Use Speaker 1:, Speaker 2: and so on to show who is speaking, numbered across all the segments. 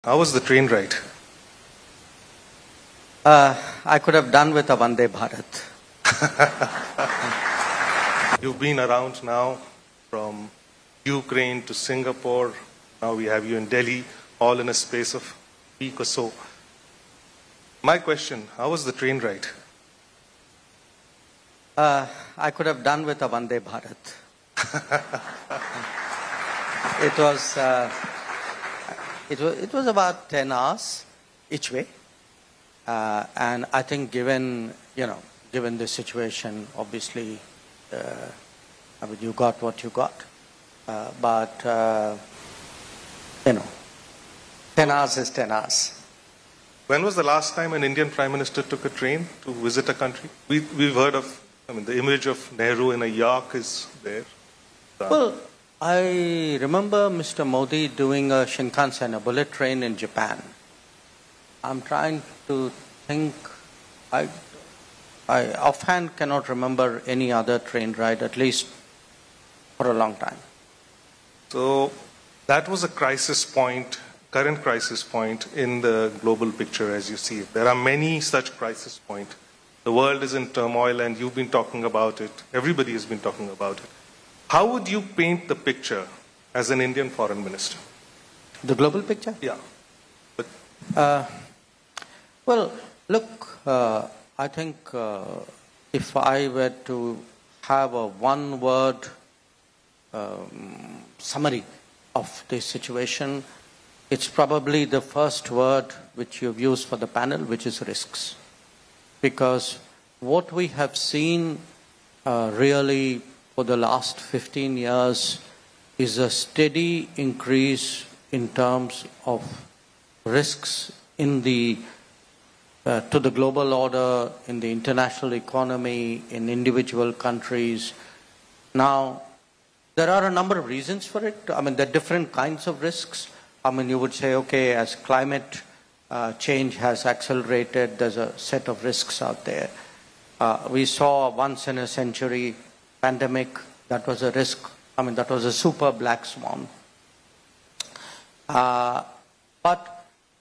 Speaker 1: How was the train ride?
Speaker 2: I could have done with a Vande Bharat.
Speaker 1: You've been around now from Ukraine to Singapore. Now we have you in Delhi, all in a space of a week or so. My question, how was the train ride?
Speaker 2: I could have done with a Vande Bharat. It was about 10 hours each way. And I think given the situation, obviously, you got what you got. But 10 hours is 10 hours.
Speaker 1: When was the last time an Indian Prime Minister took a train to visit a country? We've heard of, the image of Nehru in a yak is there.
Speaker 2: Well, I remember Mr. Modi doing a Shinkansen, a bullet train in Japan. I'm trying to think, I offhand cannot remember any other train ride, at least for a long time.
Speaker 1: So that was a crisis point, current crisis point in the global picture as you see it. There are many such crisis points. The world is in turmoil and you've been talking about it. Everybody has been talking about it. How would you paint the picture as an Indian foreign minister?
Speaker 2: The global picture?
Speaker 1: Yeah.
Speaker 2: Well, look, I think if I were to have a one-word summary of this situation, it's probably the first word which you've used for the panel, which is risks. Because what we have seen really for the last 15 years is a steady increase in terms of risks in to the global order, in the international economy, in individual countries. Now, there are a number of reasons for it. There are different kinds of risks. You would say, okay, as climate change has accelerated, there's a set of risks out there. We saw a once-in-a-century pandemic. That was a risk. That was a super black swan. But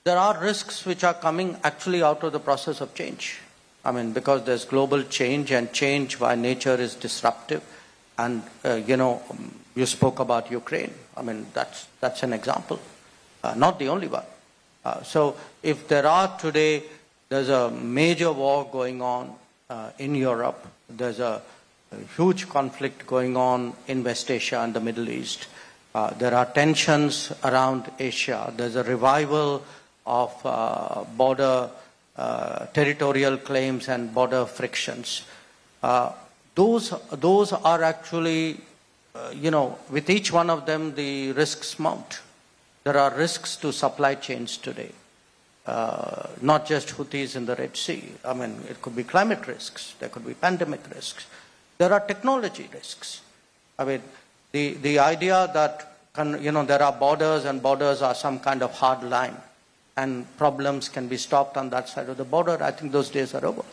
Speaker 2: there are risks which are coming actually out of the process of change. Because there's global change, and change by nature is disruptive. And, you spoke about Ukraine. That's an example. Not the only one. So if there's a major war going on in Europe, there's a huge conflict going on in West Asia and the Middle East. There are tensions around Asia. There's a revival of border territorial claims and border frictions. Those are actually, with each one of them, the risks mount. There are risks to supply chains today, not just Houthis in the Red Sea. It could be climate risks. There could be pandemic risks. There are technology risks. The idea that, there are borders and borders are some kind of hard line and problems can be stopped on that side of the border, I think those days are over.